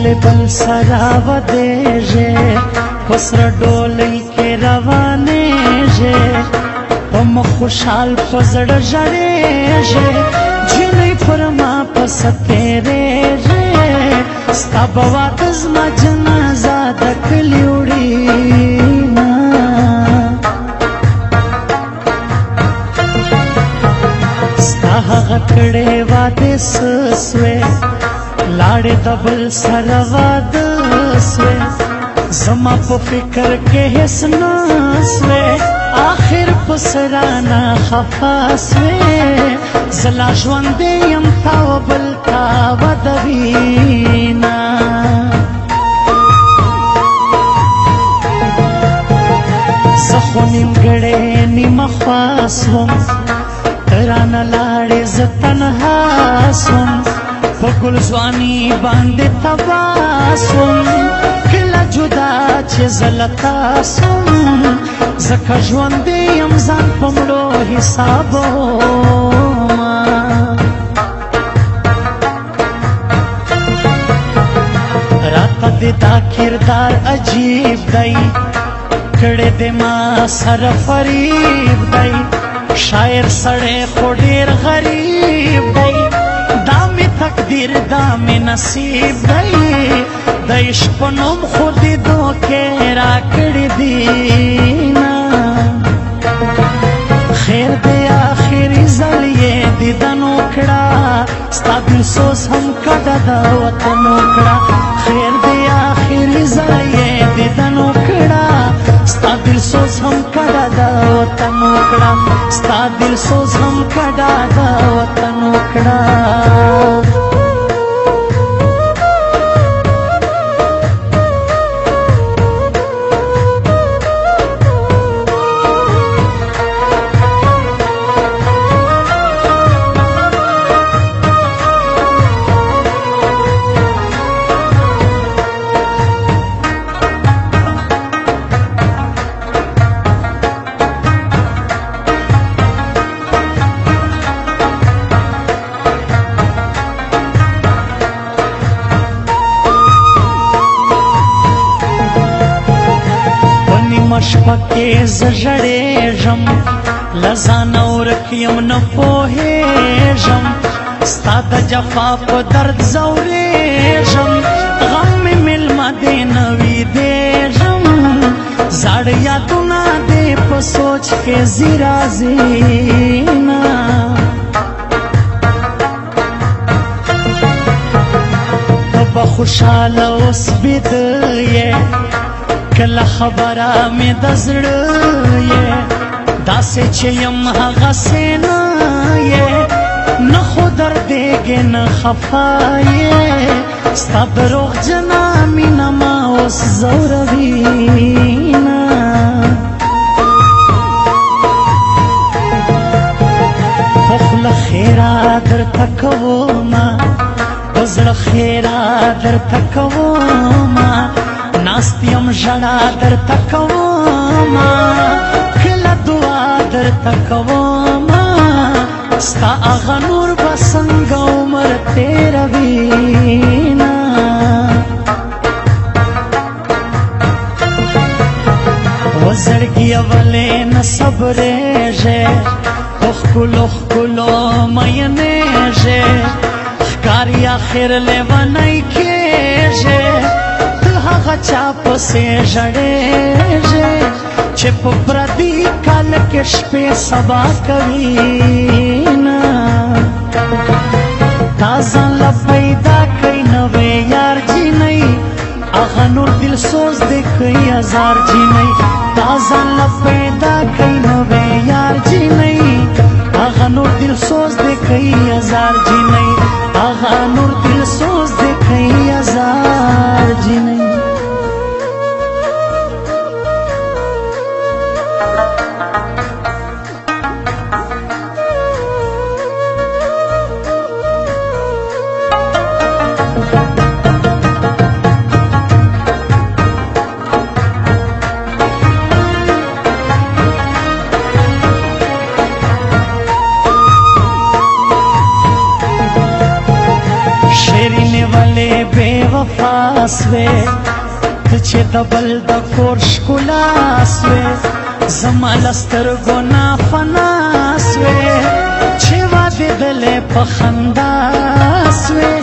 ولې بل سره ودېږې په سره ډولۍ کې روانېږې په مخ خوشحال په زړه ژړېږې جنۍ پر ما پسه تېرېږې ستا به واده زما جنازه د کلي وړينه ستا هغه کړې واده څه سوې لاړې د بل سره واده سوې زما په فکر کې هېڅ نه سوې آخر په سرانه خفه سوې زه لا ژوندی یم تا و بل تا ودوینه زه خو نیمګړې نیمه خوا سوم ته رانه لاړې زه تنها سوم په ګل ځواني باندې تباه سوم کله جدا چې زه له تا سوم ځکه ژوندی یم ځان په مړو حسابومه راته دې دا کردار عجیب دی کړی دې ما سره فریب دی شاعر سړی خو ډېر غریب دی دا مې تقدیر دا مې نصیب دی د عشق په نوم خو دې دوکې راکړې دینه خیر دی آخري ځل یې دیدن وکړه ستا دلسوز هم کډه د وطن وکړه خیر دی آخري ځل یې دیدن وکړه ستا دلسوز هم کډه د وطن وکړه ستا دلسوز هم کډه د وطن وکړه شپه کې زه ژړېږم له ځانه ورک یم نه پوهېږم ستا د جفا په درد ځورېږم غم مې مېلمه دې نه ویدېږم زاړه یادونه دې په سوچ کې ځي راځينه ته به خوشحاله اوس بیده یې کله خبره مې د زړه یې داسې چې یم هغسې نه یې نه خو دردېږې نه خفه یې ستا دروغجنه مینه ما اوس ځوروینه په خوله ښېرا درته کومه په زړه ښېرا درته کومه ناست یم ژړا درته کومه کله دعا درته کومه ستا هغه نور به څنګه عمر تېروینه وزړګیه ولې نه صبرېږې په ښکلو ښکلو مینېږې ښکاري آخر لیونی کېږې هغه چا پسې ژړېږې چې په پردي کال کې شپې سبا کوینه تا ځان له پیدا کړی نوی یار جینۍ هغه نور دلسوز دې کوي هزار جینۍ تا ځان له پیدا کړی نوی یار جینۍ هغه نور دلسوز دې کوي هزار جینۍ هغه نور دلسوز دې کوي هزار جینۍ وفا سوې ته چې د بل د کور ښکلا سوې زما له سترګو نه فنا سوې چې واډېدلې په خندا سوې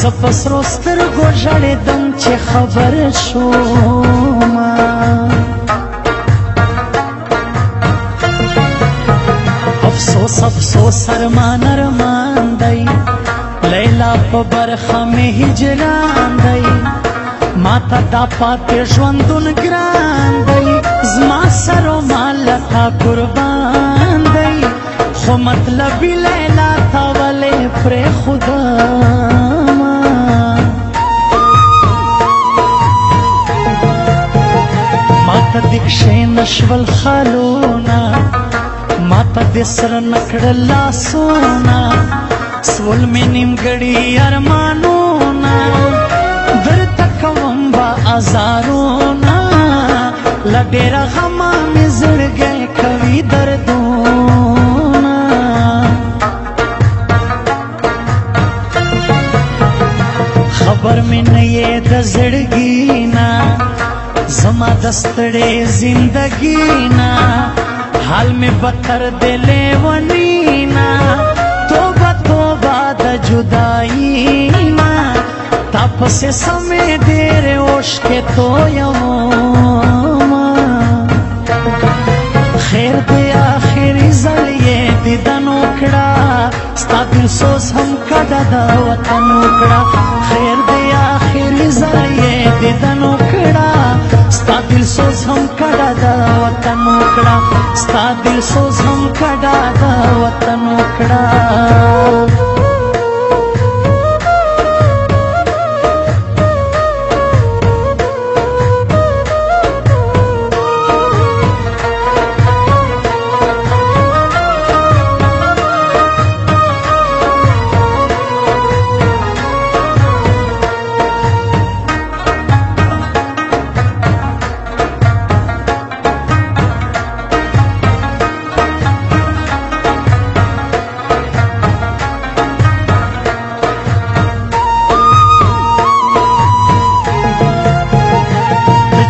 زه په سرو سترګو ژړېدم چې خبر شومه افسوس افسوس ارمان ارمان دی لیلا په برخه مې هجران دی ماته دا پاتې ژوندون ګران دی زما سر و مال تا قربان دی خو مطلبي لیلا تا ولې پرېښودمه ماته دې کښېنشول خالونه ماته دې سره نه کړل لاسونه سول مې نیمګړي ارمانونه درته کوم به ازارونه له ډېره غمه مې زړګی کوي دردونه خبر مې نه یې د زړګي نه زما د ستړې زندګي نه حال میں بتر دلے ونینا توبہ توبہ دا جدائینا تاپ سے سمے دیر اوش کے تو یوما خیر دے آخری زلیے دیدن اکڑا ستا دل سوز ہم کڑا دا وطن اکڑا خیر دے آخری زلیے دیدن اکڑا ستا دل سوز ہم کڑا دا وطن اکڑا ستا دل سوز ہم کڑا دا وطن اکڑا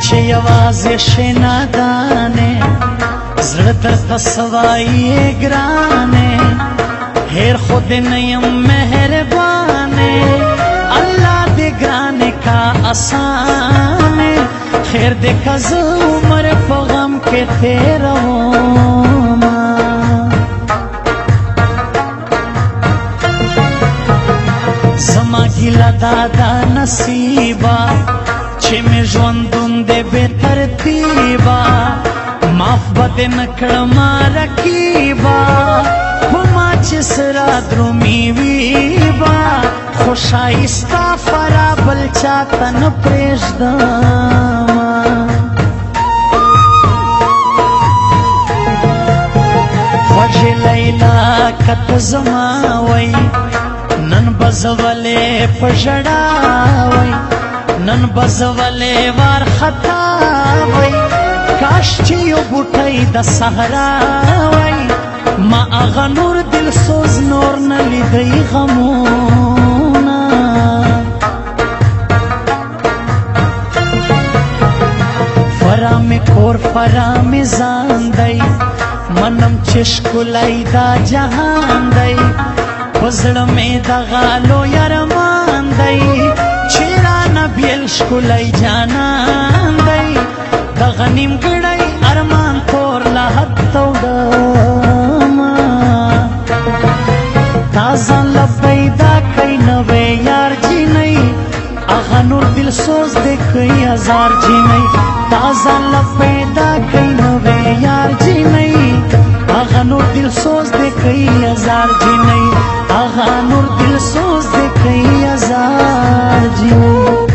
چې یوازې شې نادانې زړه درته سوایې ګرانې هېر خو دې نه یم مهربانې الله دې ګرانې کا اسانې خیر دې که زه عمر په غم کې تېرومه زما ګیله دا دا نصیبه چې مې ژوندون دې بې ترتیبه معاف به دې نه کړمه رقیبه په ما چې سره درومي وي به خو ښایسته فرا بل چاته نه پرېږدمه خوږې لیلا که ته زما وی نن به زه ولې په ژړا وی نن بزولے وار خطا وی کاش چې یو بوټی د صحرا وی ما اغه نور دل سوز نور نه لیدی غمونه فرا می کور فرا می ځان دی منم چې ښکلی دا جهان دی په زړه مې د غالو یرمان دی بیل ښکلی جانان دی دغه نیمګړی ارمان تور له حد ته وړمه تا ځان له پیدا کوي نوی یار جینۍ هغه نور دل سوز دی کوي هزار جینۍ تا ځان له پیدا کوي نوی یار جینۍ هغه نور دل سوز دی کوي هزار جینۍ هغه نور دل سوز دی کوي هزار جینۍ